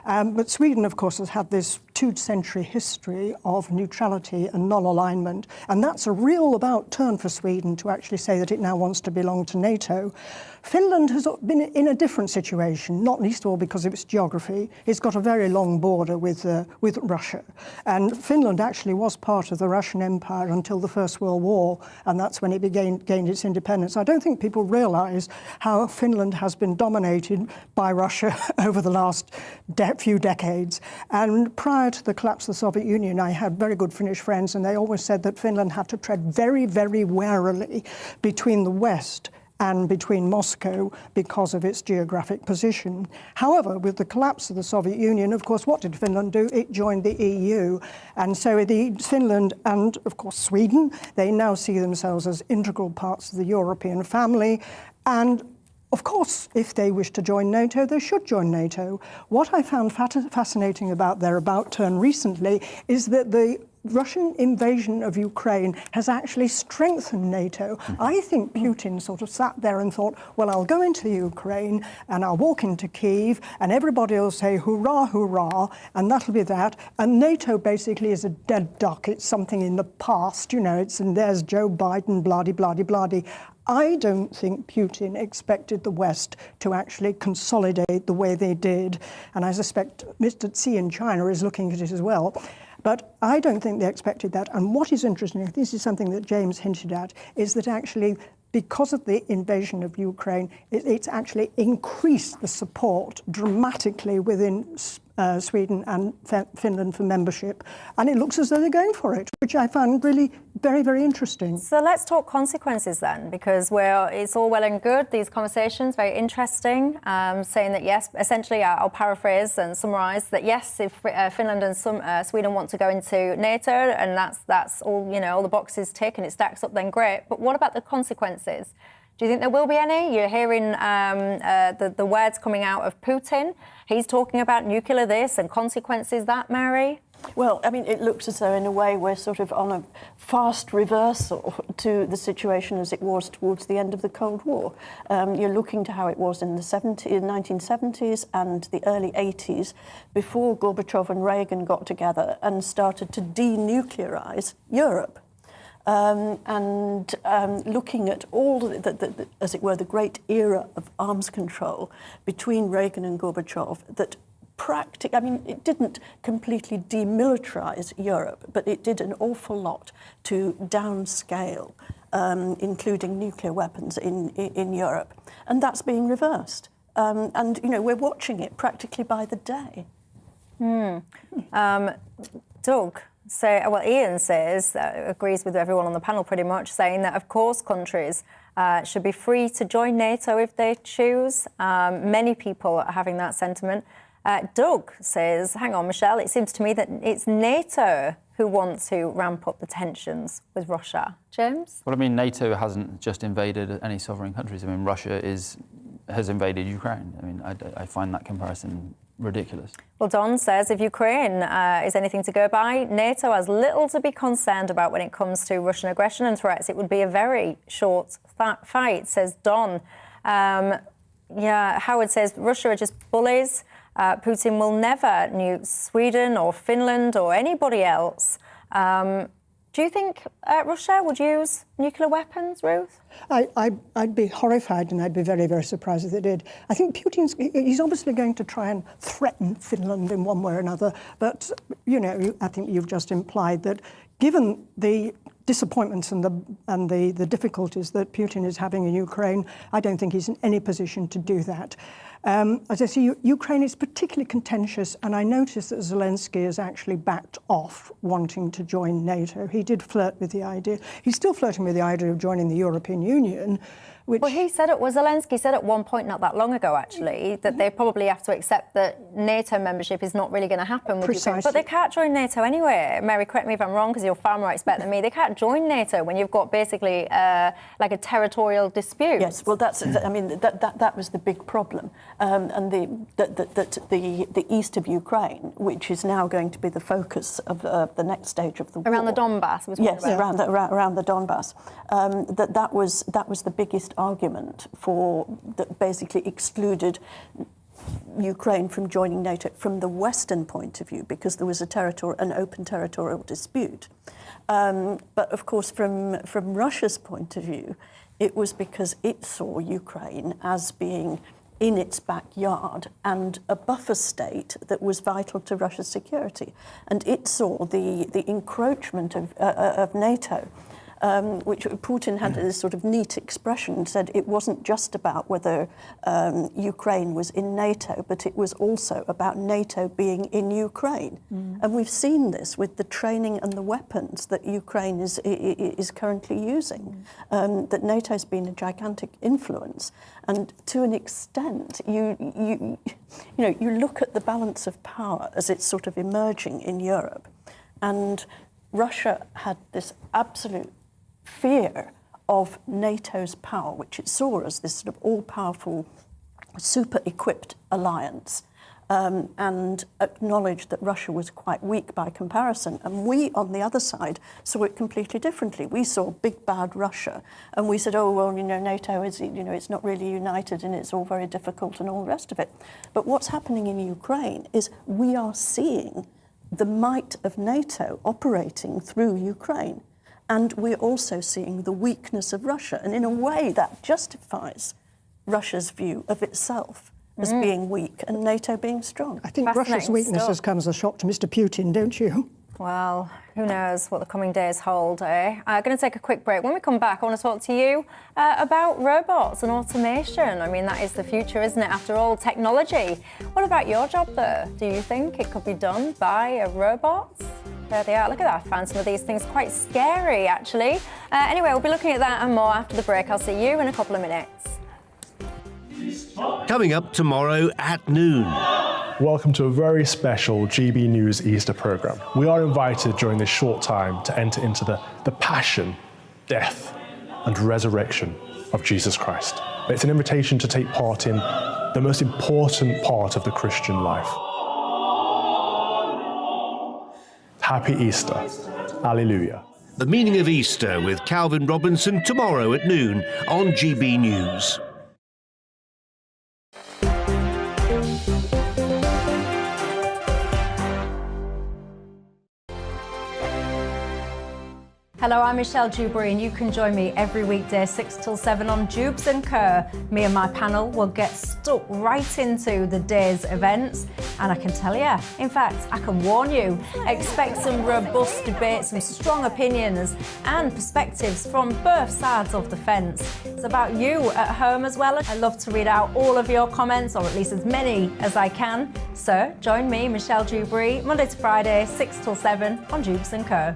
But Sweden, of course, has had this 2-century history of neutrality and non-alignment. And that's a real about turn for Sweden to actually say that it now wants to belong to NATO. Finland has been in a different situation, not least of all because of its geography. It's got a very long border with Russia. And Finland actually was part of the Russian Empire until the First World War, and that's when it gained its independence. I don't think people realise how Finland has been dominated by Russia over the last few decades. And prior to the collapse of the Soviet Union, I had very good Finnish friends, and they always said that Finland had to tread very, very warily between the West and between Moscow because of its geographic position. However, with the collapse of the Soviet Union, of course, what did Finland do? It joined the EU. And so Finland and, of course, Sweden, they now see themselves as integral parts of the European family. And of course, if they wish to join NATO, they should join NATO. What I found fascinating about their about turn recently is that the Russian invasion of Ukraine has actually strengthened NATO. I think Putin sort of sat there and thought, well, I'll go into Ukraine and I'll walk into Kyiv and everybody will say, hurrah, hurrah, and that'll be that. And NATO basically is a dead duck. It's something in the past, you know, and there's Joe Biden, blah-de, blah-de, blah-de. I don't think Putin expected the West to actually consolidate the way they did. And I suspect Mr. Xi in China is looking at it as well. But I don't think they expected that. And what is interesting, this is something that James hinted at, is that actually, because of the invasion of Ukraine, it's actually increased the support dramatically within Sweden and Finland for membership. And it looks as though they're going for it, which I found really very, very interesting. So let's talk consequences then, because it's all well and good, these conversations, very interesting, saying that yes, essentially I'll paraphrase and summarise that yes, if Finland and Sweden want to go into NATO and that's all, you know, all the boxes tick and it stacks up, then great. But what about the consequences? Do you think there will be any? You're hearing the words coming out of Putin. He's talking about nuclear this and consequences that, Mary? Well, I mean, it looks as though in a way we're sort of on a fast reversal to the situation as it was towards the end of the Cold War. You're looking to how it was in the 1970s and the early 80s before Gorbachev and Reagan got together and started to denuclearize Europe. Looking at all the, as it were, the great era of arms control between Reagan and Gorbachev that I mean, it didn't completely demilitarize Europe, but it did an awful lot to downscale, including nuclear weapons in Europe. And that's being reversed. And, you know, we're watching it practically by the day. Doug? Ian says, agrees with everyone on the panel pretty much, saying that, of course, countries should be free to join NATO if they choose. Many people are having that sentiment. Doug says, hang on, Michelle, it seems to me that it's NATO who want to ramp up the tensions with Russia. James? Well, I mean, NATO hasn't just invaded any sovereign countries. I mean, Russia has invaded Ukraine. I mean, I find that comparison ridiculous. Well, Don says if Ukraine is anything to go by, NATO has little to be concerned about when it comes to Russian aggression and threats. It would be a very short fight, says Don. Howard says Russia are just bullies. Putin will never nuke Sweden or Finland or anybody else. Do you think Russia would use nuclear weapons, Ruth? I'd be horrified and I'd be very, very surprised if they did. I think he's obviously going to try and threaten Finland in one way or another. But, you know, I think you've just implied that given the disappointments and the difficulties that Putin is having in Ukraine, I don't think he's in any position to do that. As I see, Ukraine is particularly contentious, and I noticed that Zelensky has actually backed off wanting to join NATO. He did flirt with the idea. He's still flirting with the idea of joining the European Union. Zelensky said at one point not that long ago, actually, that they probably have to accept that NATO membership is not really going to happen with Ukraine. But they can't join NATO anyway. Mary, correct me if I'm wrong, because you're far more expert than me. They can't join NATO when you've got basically like a territorial dispute. Yes, well, that was the big problem, and the east of Ukraine, which is now going to be the focus of the next stage of the war. Around the Donbass, was yes, around the Donbass. That was the biggest argument that basically excluded Ukraine from joining NATO from the Western point of view, because there was an open territorial dispute. But of course, from Russia's point of view, it was because it saw Ukraine as being in its backyard and a buffer state that was vital to Russia's security. And it saw the encroachment of NATO which Putin had this sort of neat expression, said it wasn't just about whether Ukraine was in NATO, but it was also about NATO being in Ukraine. And we've seen this with the training and the weapons that Ukraine is currently using, that NATO's been a gigantic influence. And to an extent, you look at the balance of power as it's sort of emerging in Europe, and Russia had this absolute fear of NATO's power, which it saw as this sort of all-powerful, super-equipped alliance, and acknowledged that Russia was quite weak by comparison. And we, on the other side, saw it completely differently. We saw big, bad Russia, and we said, oh, well, NATO is, it's not really united and it's all very difficult and all the rest of it. But what's happening in Ukraine is we are seeing the might of NATO operating through Ukraine. And we're also seeing the weakness of Russia. And in a way, that justifies Russia's view of itself as being weak and NATO being strong. I think Russia's weakness has come as a shock to Mr. Putin, don't you? Well, who knows what the coming days hold, eh? I'm going to take a quick break. When we come back, I want to talk to you about robots and automation. I mean, that is the future, isn't it? After all, technology. What about your job, though? Do you think it could be done by a robot? There they are. Look at that. I found some of these things quite scary, actually. Anyway, we'll be looking at that and more after the break. I'll see you in a couple of minutes. Coming up tomorrow at noon. Welcome to a very special GB News Easter programme. We are invited during this short time to enter into the passion, death and resurrection of Jesus Christ. It's an invitation to take part in the most important part of the Christian life. Happy Easter. Alleluia. The Meaning of Easter with Calvin Robinson tomorrow at noon on GB News. Hello, I'm Michelle Dewberry, and you can join me every weekday 6 till 7 on Dewbs and Kerr. Me and my panel will get stuck right into the day's events, and I can tell you, in fact, I can warn you, expect some robust debates, some strong opinions and perspectives from both sides of the fence. It's about you at home as well. I love to read out all of your comments, or at least as many as I can. So join me, Michelle Dewberry, Monday to Friday, 6 till 7 on Dewbs and Kerr.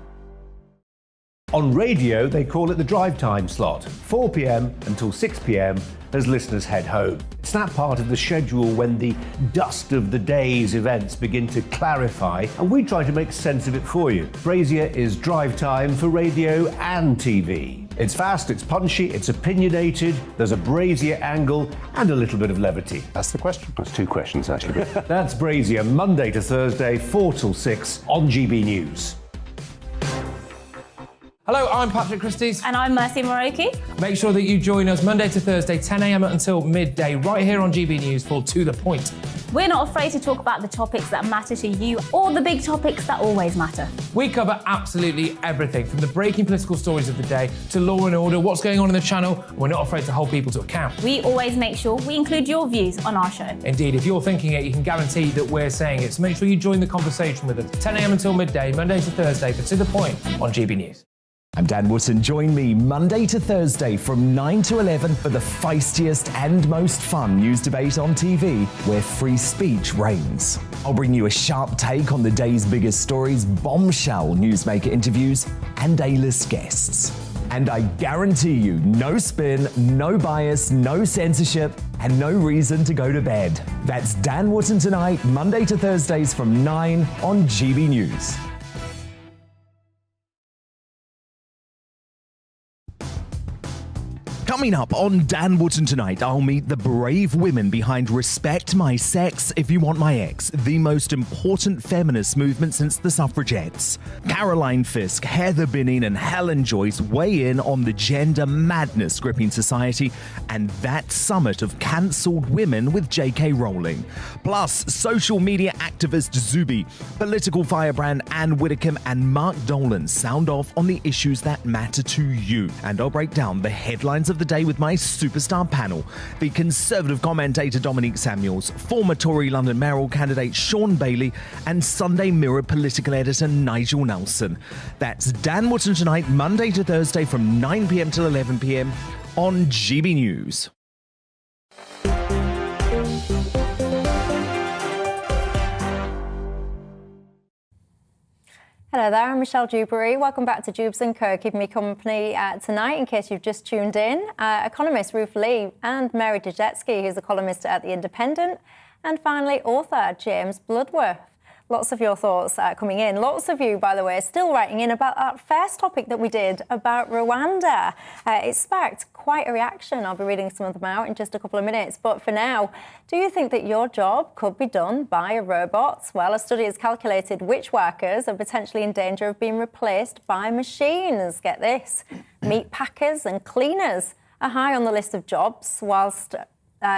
On radio, they call it the drive time slot, 4 p.m. until 6 p.m. as listeners head home. It's that part of the schedule when the dust of the day's events begin to clarify, and we try to make sense of it for you. Brazier is drive time for radio and TV. It's fast, it's punchy, it's opinionated, there's a Brazier angle and a little bit of levity. That's the question. That's two questions, actually. That's Brazier, Monday to Thursday, 4 till 6 on GB News. Hello, I'm Patrick Christie's. And I'm Mercy Moroki. Make sure that you join us Monday to Thursday, 10 a.m. until midday, right here on GB News for To The Point. We're not afraid to talk about the topics that matter to you, or the big topics that always matter. We cover absolutely everything, from the breaking political stories of the day to law and order, what's going on in the channel. We're not afraid to hold people to account. We always make sure we include your views on our show. Indeed, if you're thinking it, you can guarantee that we're saying it. So make sure you join the conversation with us, 10 a.m. until midday, Monday to Thursday, for To The Point on GB News. I'm Dan Wootton. Join me Monday to Thursday from 9 to 11 for the feistiest and most fun news debate on TV, where free speech reigns. I'll bring you a sharp take on the day's biggest stories, bombshell newsmaker interviews, and A-list guests. And I guarantee you, no spin, no bias, no censorship, and no reason to go to bed. That's Dan Wootton Tonight, Monday to Thursdays from 9 on GB News. Coming up on Dan Wootton Tonight, I'll meet the brave women behind Respect My Sex If You Want My Ex, the most important feminist movement since the suffragettes. Caroline Fisk, Heather Binning and Helen Joyce weigh in on the gender madness gripping society and that summit of cancelled women with J.K. Rowling. Plus, social media activist Zubi, political firebrand Anne Widdecombe and Mark Dolan sound off on the issues that matter to you. And I'll break down the headlines of the day with my superstar panel. The Conservative commentator Dominique Samuels, former Tory London mayoral candidate Sean Bailey, and Sunday Mirror political editor Nigel Nelson. That's Dan Wootton tonight, Monday to Thursday from 9 p.m. till 11 p.m. on GB News. Hello there, I'm Michelle Dewberry. Welcome back to Dewbs & Co. Keeping me company tonight, in case you've just tuned in. Economist Ruth Lee and Mary Dejetsky, who's a columnist at The Independent. And finally, author James Bloodworth. Lots of your thoughts coming in. Lots of you, by the way, still writing in about that first topic that we did about Rwanda. It sparked quite a reaction. I'll be reading some of them out in just a couple of minutes. But for now, do you think that your job could be done by a robot? Well, a study has calculated which workers are potentially in danger of being replaced by machines. Get this. Meat packers and cleaners are high on the list of jobs, whilst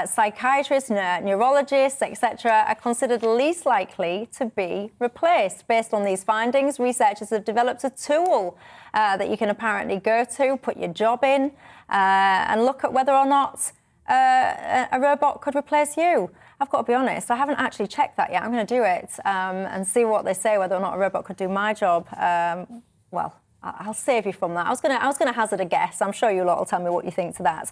psychiatrists, neurologists, etc. are considered least likely to be replaced. Based on these findings, researchers have developed a tool that you can apparently go to, put your job in, and look at whether or not a robot could replace you. I've got to be honest, I haven't actually checked that yet. I'm going to do it and see what they say, whether or not a robot could do my job. Well, I'll save you from that. I was going to hazard a guess. I'm sure you lot will tell me what you think to that.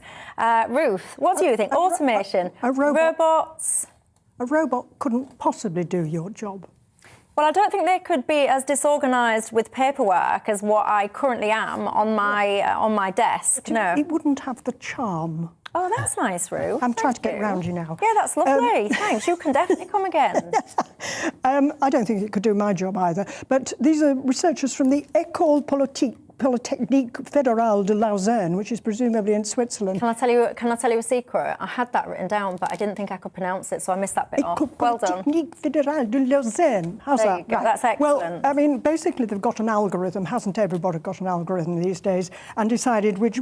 Ruth, what do you think? Automation, robots. A robot couldn't possibly do your job. Well, I don't think they could be as disorganised with paperwork as what I currently am on my desk. No, it wouldn't have the charm. Oh, that's nice, Ruth. I'm trying to get round you now. Yeah, that's lovely. Thanks. You can definitely come again. I don't think it could do my job either. But these are researchers from the École Polytechnique Fédérale de Lausanne, which is presumably in Switzerland. Can I tell you a secret? I had that written down, but I didn't think I could pronounce it, so I missed that bit off. Well done. Polytechnique Fédérale de Lausanne. How's there that? You go. Right. That's excellent. Well, I mean, basically they've got an algorithm. Hasn't everybody got an algorithm these days? And decided with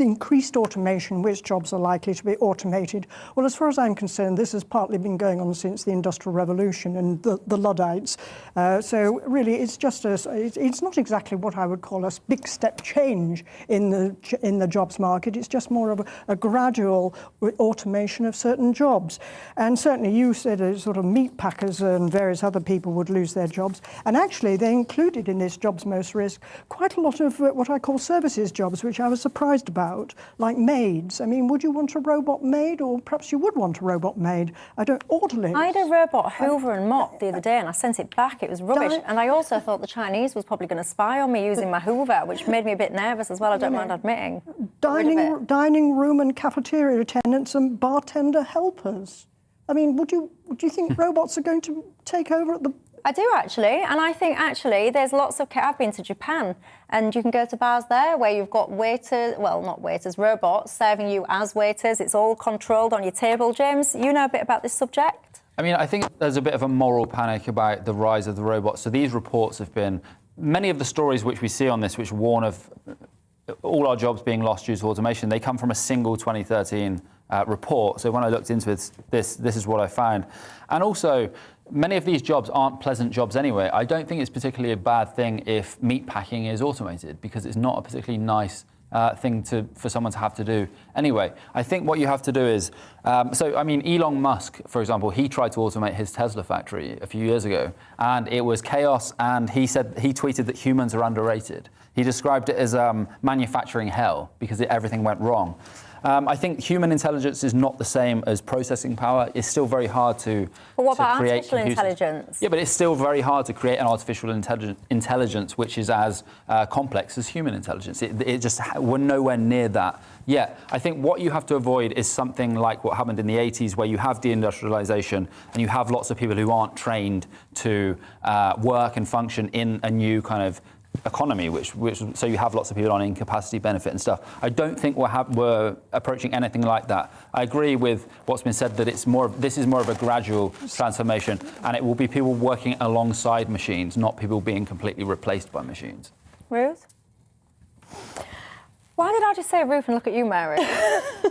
increased automation, which jobs are likely to be automated. Well, as far as I'm concerned, this has partly been going on since the Industrial Revolution and the Luddites. So really, it's just it's not exactly what I would call a big step change in the jobs market. It's just more of a gradual automation of certain jobs. And certainly you said sort of meat packers and various other people would lose their jobs. And actually they included in this jobs most risk quite a lot of what I call services jobs, which I was surprised about, like maids. I mean, would you want a robot maid, or perhaps you would want a robot maid? Orderly. I had a robot hoover and mop the other day and I sent it back. It was rubbish. And I also thought the Chinese was probably going to spy on me using my hoover, which made me a bit nervous as well, I don't mind admitting. Dining room and cafeteria attendants and bartender helpers. I mean, would you think robots are going to take over at the... I do actually, and I think actually there's lots of... I've been to Japan, and you can go to bars there where you've got waiters, well, not waiters, robots serving you as waiters. It's all controlled on your table. James, you know a bit about this subject? I mean, I think there's a bit of a moral panic about the rise of the robots. So these reports have been... Many of the stories which we see on this, which warn of all our jobs being lost due to automation, they come from a single 2013 report. So when I looked into this is what I found. And also, many of these jobs aren't pleasant jobs anyway. I don't think it's particularly a bad thing if meat packing is automated, because it's not a particularly nice thing for someone to have to do anyway. I think what you have to do is, Elon Musk, for example, he tried to automate his Tesla factory a few years ago, and it was chaos, and he tweeted that humans are underrated. He described it as manufacturing hell because everything went wrong. I think human intelligence is not the same as processing power. It's still very hard to But what about create artificial intelligence? Yeah, but it's still very hard to create an artificial intelligence which is as complex as human intelligence. We're nowhere near that yet. I think what you have to avoid is something like what happened in the 80s, where you have deindustrialization and you have lots of people who aren't trained to work and function in a new kind of economy, so you have lots of people on incapacity benefit and stuff. I don't think we're approaching anything like that. I agree with what's been said that this is more of a gradual transformation, and it will be people working alongside machines, not people being completely replaced by machines. Ruth? Why did I just say a roof and look at you, Mary?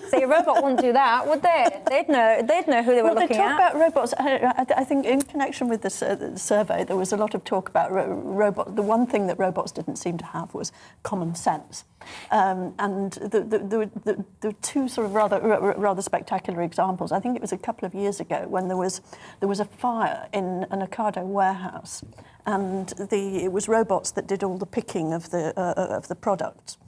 See, a robot wouldn't do that, would they? They'd know who they were looking They talk at. about robots. I think in connection with this survey, there was a lot of talk about robots. The one thing that robots didn't seem to have was common sense. And there were two sort of rather spectacular examples. I think it was a couple of years ago when there was a fire in an Ocado warehouse, and it was robots that did all the picking of the products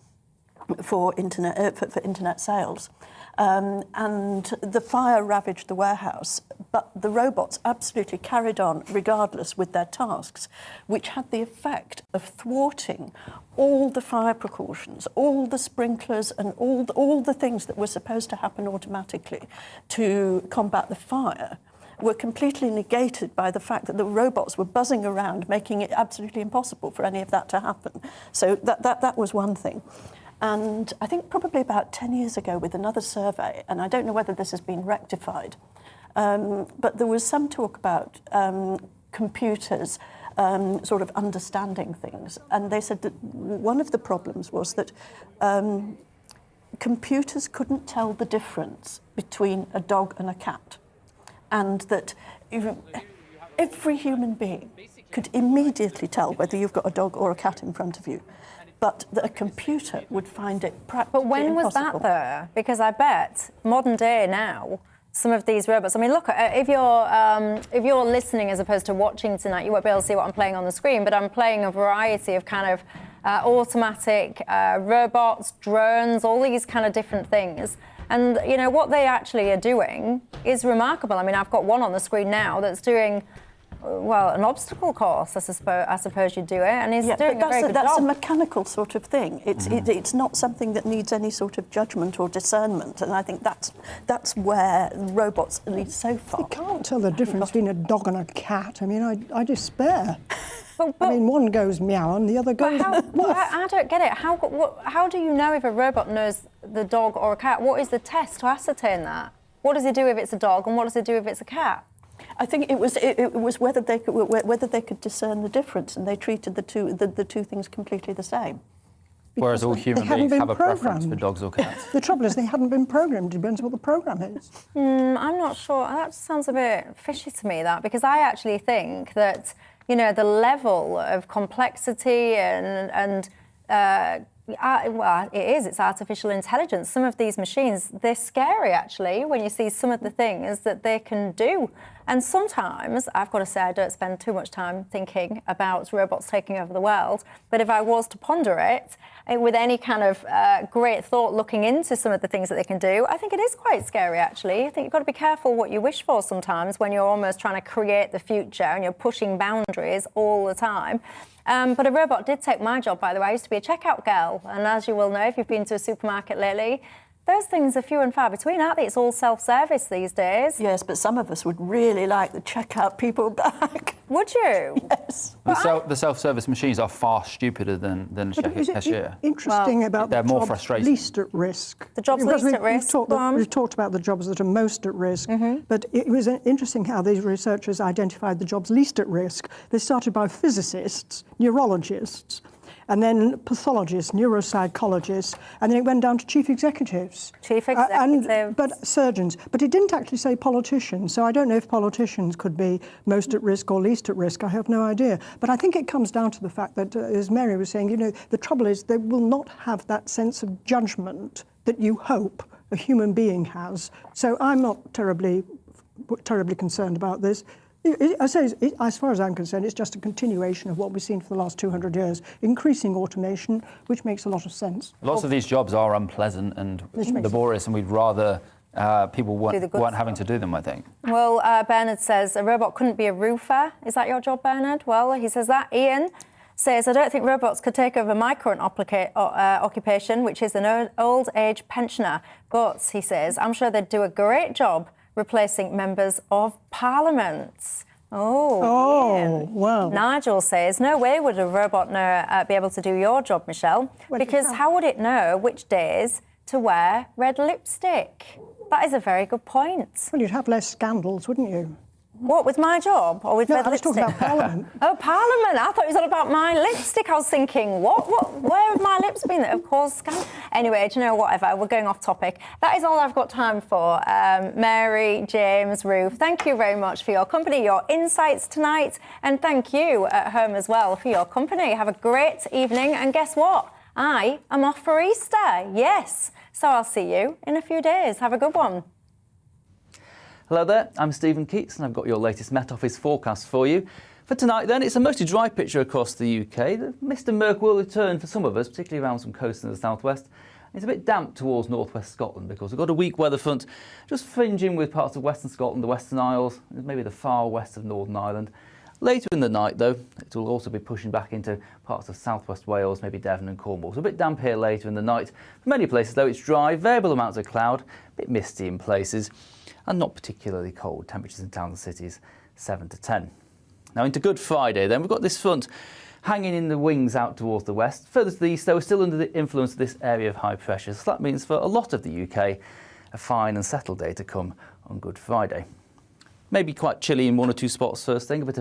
for internet sales. And the fire ravaged the warehouse, but the robots absolutely carried on regardless with their tasks, which had the effect of thwarting all the fire precautions, all the sprinklers and all the things that were supposed to happen automatically to combat the fire were completely negated by the fact that the robots were buzzing around, making it absolutely impossible for any of that to happen. So that was one thing. And I think probably about 10 years ago with another survey, and I don't know whether this has been rectified, but there was some talk about computers sort of understanding things. And they said that one of the problems was that computers couldn't tell the difference between a dog and a cat. And that every human being could immediately tell whether you've got a dog or a cat in front of you. But that a computer would find it practically But when impossible. was that there? Because I bet modern day now, some of these robots. I mean, look, if you're listening as opposed to watching tonight, you won't be able to see what I'm playing on the screen. But I'm playing a variety of kind of automatic robots, drones, all these kind of different things. And you know what they actually are doing is remarkable. I mean, I've got one on the screen now that's doing. Well, an obstacle course, I suppose you'd do it, and he's doing a very good job. That's a mechanical sort of thing. It's not something that needs any sort of judgment or discernment, and I think that's where robots, at least so far. You can't tell the difference between a dog and a cat. I mean, I despair. I mean, one goes meow and the other goes woof. I don't get it. How do you know if a robot knows the dog or a cat? What is the test to ascertain that? What does it do if it's a dog, and what does it do if it's a cat? I think it was whether they could discern the difference, and they treated the two things completely the same. Whereas all human beings have a preference for dogs or cats. The trouble is they hadn't been programmed. It depends what the program is. I'm not sure. That sounds a bit fishy to me, that, because I actually think that, you know, the level of complexity and well, it's artificial intelligence. Some of these machines, they're scary, actually, when you see some of the things that they can do. And sometimes, I've got to say, I don't spend too much time thinking about robots taking over the world. But if I was to ponder it with any kind of great thought looking into some of the things that they can do, I think it is quite scary, actually. I think you've got to be careful what you wish for sometimes when you're almost trying to create the future and you're pushing boundaries all the time. But a robot did take my job, by the way. I used to be a checkout girl. And as you will know, if you've been to a supermarket lately, those things are few and far between, aren't they? It's all self-service these days. Yes, but some of us would really like the checkout people back. Would you? Yes. The self-service machines are far stupider than a cashier. Interesting about they're the more jobs frustrating. least at risk. The jobs least at risk. We've talked about the jobs that are most at risk, but it was interesting how these researchers identified the jobs least at risk. They started by physicists, neurologists, and then pathologists, neuropsychologists, and then it went down to chief executives. But surgeons. But it didn't actually say politicians, so I don't know if politicians could be most at risk or least at risk. I have no idea. But I think it comes down to the fact that, as Mary was saying, you know, the trouble is they will not have that sense of judgment that you hope a human being has. So I'm not terribly concerned about this. I say, as far as I'm concerned, it's just a continuation of what we've seen for the last 200 years, increasing automation, which makes a lot of sense. Lots of these jobs are unpleasant and laborious, and we'd rather people weren't having to do them, I think. Well, Bernard says a robot couldn't be a roofer. Is that your job, Bernard? Well, he says that. Ian says, I don't think robots could take over my current occupation, which is an old age pensioner. But, he says, I'm sure they'd do a great job replacing members of Parliament. Oh, wow. Nigel says, no way would a robot be able to do your job, Michelle, because how would it know which days to wear red lipstick? That is a very good point. Well, you'd have less scandals, wouldn't you? What, with my job or with No, red I was lipstick? talking about Parliament. Oh, Parliament. I thought it was all about my lipstick. I was thinking, what, where have my lips been that have caused scandal? Anyway, do you know, whatever, we're going off topic. That is all I've got time for. Mary, James, Ruth, thank you very much for your company, your insights tonight, and thank you at home as well for your company. Have a great evening, and guess what? I am off for Easter, yes. So I'll see you in a few days. Have a good one. Hello there, I'm Stephen Keats and I've got your latest Met Office forecast for you. For tonight then, it's a mostly dry picture across the UK. The mist and murk will return for some of us, particularly around some coasts in the southwest. It's a bit damp towards northwest Scotland because we've got a weak weather front just fringing with parts of western Scotland, the Western Isles, maybe the far west of Northern Ireland. Later in the night though, it will also be pushing back into parts of southwest Wales, maybe Devon and Cornwall. So a bit damp here later in the night. For many places though, it's dry, variable amounts of cloud, a bit misty in places, and not particularly cold. Temperatures in towns and cities 7 to 10. Now into Good Friday then, we've got this front hanging in the wings out towards the west. Further to the east though, we're still under the influence of this area of high pressure. So that means for a lot of the UK, a fine and settled day to come on Good Friday. Maybe quite chilly in one or two spots first thing, a bit of